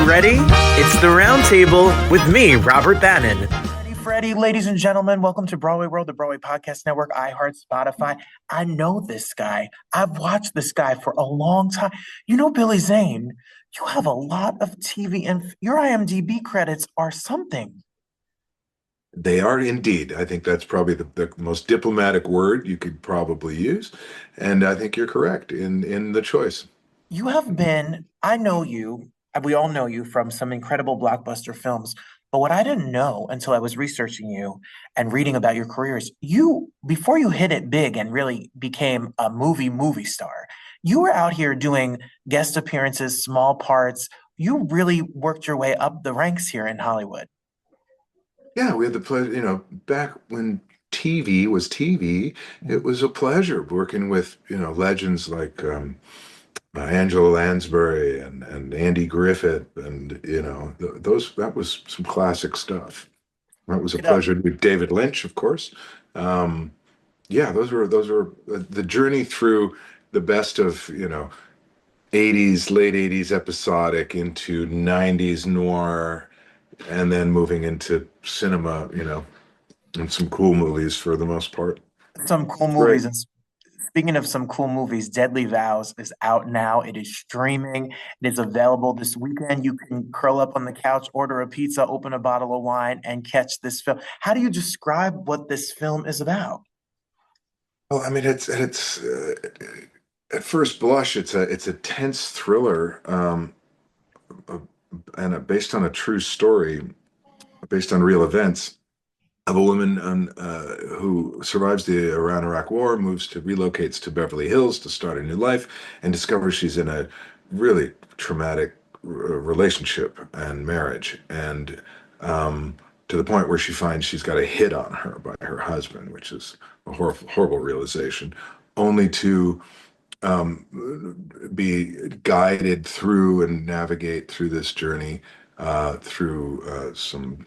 ready? It's the Roundtable with me, Robert Bannon. Freddie, ladies and gentlemen, welcome to Broadway World, the Broadway Podcast Network, iHeart, Spotify. I know this guy. I've watched this guy for a long time. You know, Billy Zane, you have a lot of TV and your IMDb credits are something. They are indeed. I think that's probably the most diplomatic word you could probably use. And I think you're correct in the choice. You have been, I know you, we all know you from some incredible blockbuster films. But what I didn't know until I was researching you and reading about your career is before you hit it big and really became a movie star, you were out here doing guest appearances, small parts. You really worked your way up the ranks here in Hollywood. Yeah, we had the pleasure, back when TV was TV, it was a pleasure working with, legends like Angela Lansbury and Andy Griffith and, that was some classic stuff. That was a It, uh, pleasure with David Lynch, of course. Um, yeah, those were the journey through the best of, 80s, late 80s episodic into 90s noir, and then moving into cinema, and some cool movies for the most part. some cool Great. movies. And speaking of some cool movies, Deadly Vows is out now. It is streaming. It is available this weekend. You can curl up on the couch, order a pizza, open a bottle of wine, and catch this film. How do you describe what this film is about? Well, I mean, it's at first blush, it's a tense thriller, uh, and based on a true story, based on real events of a woman who survives the Iran-Iraq War, relocates to Beverly Hills to start a new life, and discovers she's in a really traumatic relationship and marriage, and to the point where she finds she's got a hit on her by her husband, which is a horrible realization, only to be guided through and navigate through this journey through some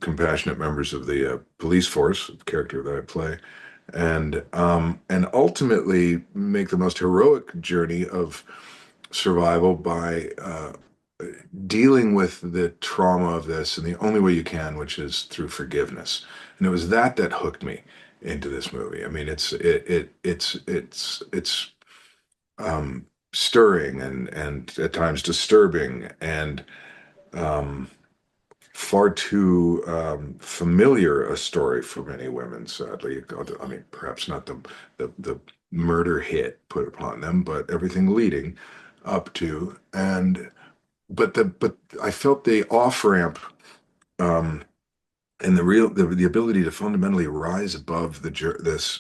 compassionate members of the police force, the character that I play, and ultimately make the most heroic journey of survival by dealing with the trauma of this in the only way you can, which is through forgiveness. And it was that hooked me into this movie. I mean, it's stirring and at times disturbing and um, far too familiar a story for many women, sadly. I mean, perhaps not the murder hit put upon them, but everything leading up to. And but I felt the off ramp um, and the ability to fundamentally rise above this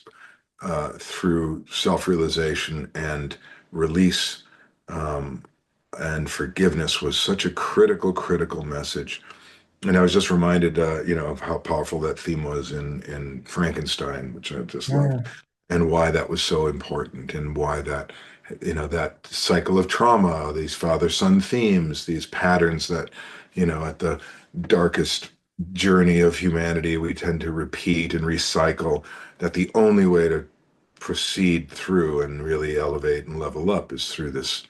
through self realization and release um, and forgiveness was such a critical message. And I was just reminded, of how powerful that theme was in Frankenstein, which I just loved, Mm. and why that was so important, and why that, that cycle of trauma, these father-son themes, these patterns that, at the darkest journey of humanity, we tend to repeat and recycle, that the only way to proceed through and really elevate and level up is through this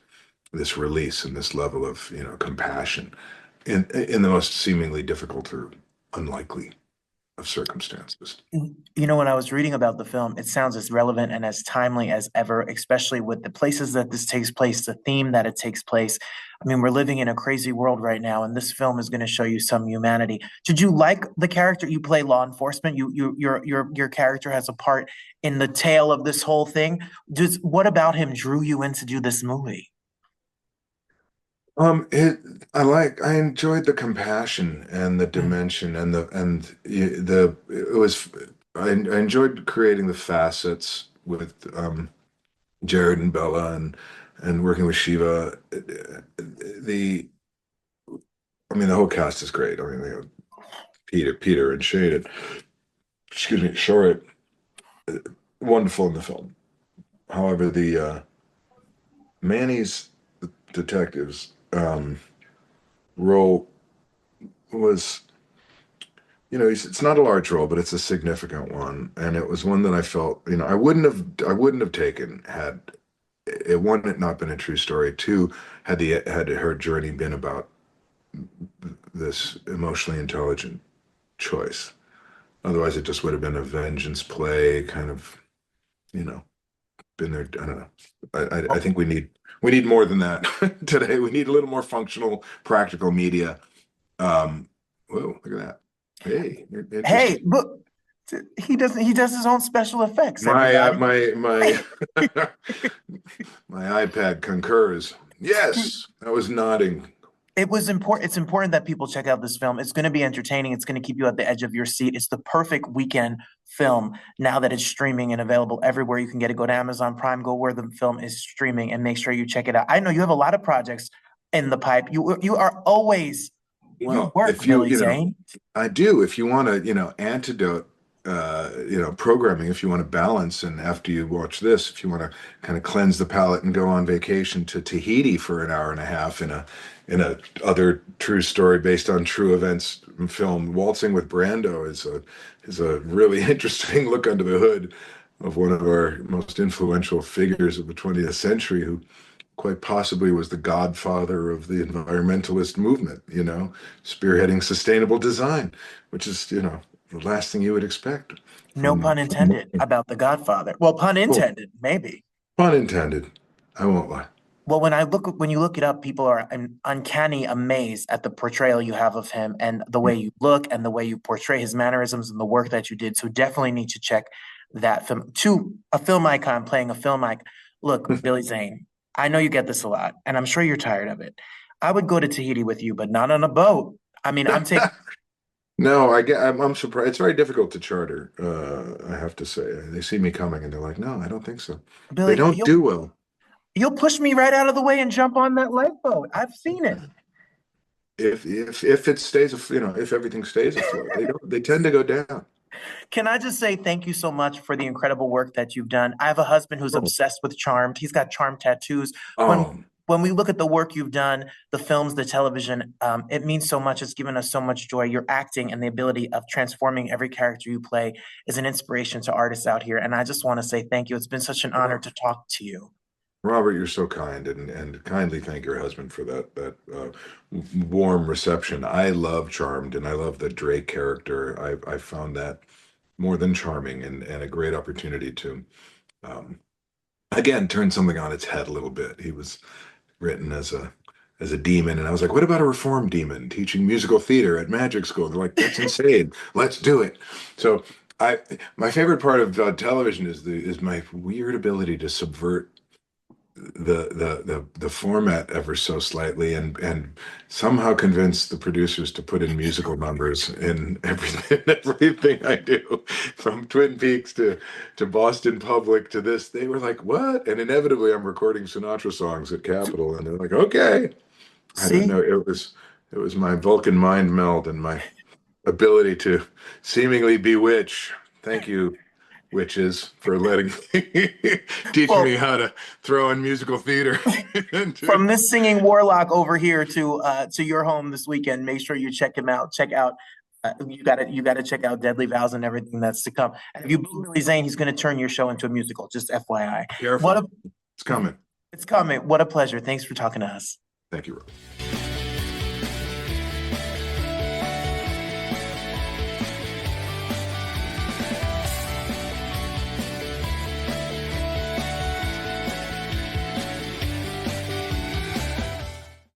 release and this level of compassion in the most seemingly difficult or unlikely of circumstances. You know, when I was reading about the film, it sounds as relevant and as timely as ever, especially with the places that this takes place, the theme that it takes place. I mean, we're living in a crazy world right now, and this film is going to show you some humanity. Did you like the character you play, law enforcement? Your character has a part in the tale of this whole thing. What about him drew you in to do this movie? It I enjoyed the compassion and the Mm. dimension and the it was I enjoyed creating the facets with Jared and Bella and working with Shiva. The I mean the whole cast is great. I mean they have Peter and Shade, excuse me, Short, wonderful in the film. However, the Manny's detectives role was, it's not a large role, but it's a significant one, and it was one that I felt, I wouldn't have taken had it, one, it not been a true story, two, had her journey been about this emotionally intelligent choice. Otherwise, it just would have been a vengeance play, kind of, you know, been there. I don't know. I think we need more than that today. We need a little more functional, practical media. Whoa, look at that. Hey, Hey, interesting. look, he does his own special effects, My everybody. my iPad concurs. Yes, I was nodding. It was important. It's important that people check out this film. It's going to be entertaining. It's going to keep you at the edge of your seat. It's the perfect weekend film now that it's streaming and available everywhere you can get it. Go to Amazon Prime, go where the film is streaming, and make sure you check it out. I know you have a lot of projects in the pipe. You are always you Well, work, if you, Billy Zane. I do. If you want to, antidote, programming, if you want to balance, and after you watch this, if you want to kind of cleanse the palate and go on vacation to Tahiti for an hour and a half in a other true story based on true events film, Waltzing with Brando is a really interesting look under the hood of one of our most influential figures of the 20th century, who quite possibly was the godfather of the environmentalist movement, spearheading sustainable design, which is, the last thing you would expect No pun from intended about The Godfather. Well, pun oh, intended, maybe. pun intended. I won't lie. Well, when you look it up, people are uncanny amazed at the portrayal you have of him and the way you look and the way you portray his mannerisms and the work that you did. So definitely need to check that film. To a film icon playing a film icon. Look, Billy Zane, I know you get this a lot, and I'm sure you're tired of it. I would go to Tahiti with you, but not on a boat. I mean, I'm taking No, I'm surprised. It's very difficult to charter, I have to say. They see me coming and they're like, no, I don't think so. They Billy. don't do well. You'll push me right out of the way and jump on that lifeboat. I've seen it. If it stays, if everything stays afloat, they tend to go down. Can I just say thank you so much for the incredible work that you've done? I have a husband who's Oh, obsessed with Charmed. He's got Charmed tattoos. When oh, when we look at the work you've done, the films, the television, it means so much. It's given us so much joy. Your acting and the ability of transforming every character you play is an inspiration to artists out here. And I just want to say thank you. It's been such an honor to talk to you. Robert, you're so kind, and kindly thank your husband for that warm reception. I love Charmed, and I love the Drake character. I found that more than charming, and a great opportunity to um, again turn something on its head a little bit. He was written as a demon, and I was like, what about a reform demon teaching musical theater at magic school? They're like, that's insane. Let's do it. So my favorite part of television is my weird ability to subvert the format ever so slightly, and somehow convince the producers to put in musical numbers in everything I do, from Twin Peaks to Boston Public to this. They were like, what? And inevitably I'm recording Sinatra songs at Capitol, and they're like, okay. I don't See? know. It was my Vulcan mind meld and my ability to seemingly bewitch. Thank you, witches, for letting teaching me Well, how to throw in musical theater. from this singing warlock over here to your home this weekend, make sure you check him out. Check out you gotta check out Deadly Vows and everything that's to come. And if you book Billy Zane, he's gonna turn your show into a musical. Just FYI. What Careful, a it's coming. it's coming. What a pleasure. Thanks for talking to us. Thank you, Rob.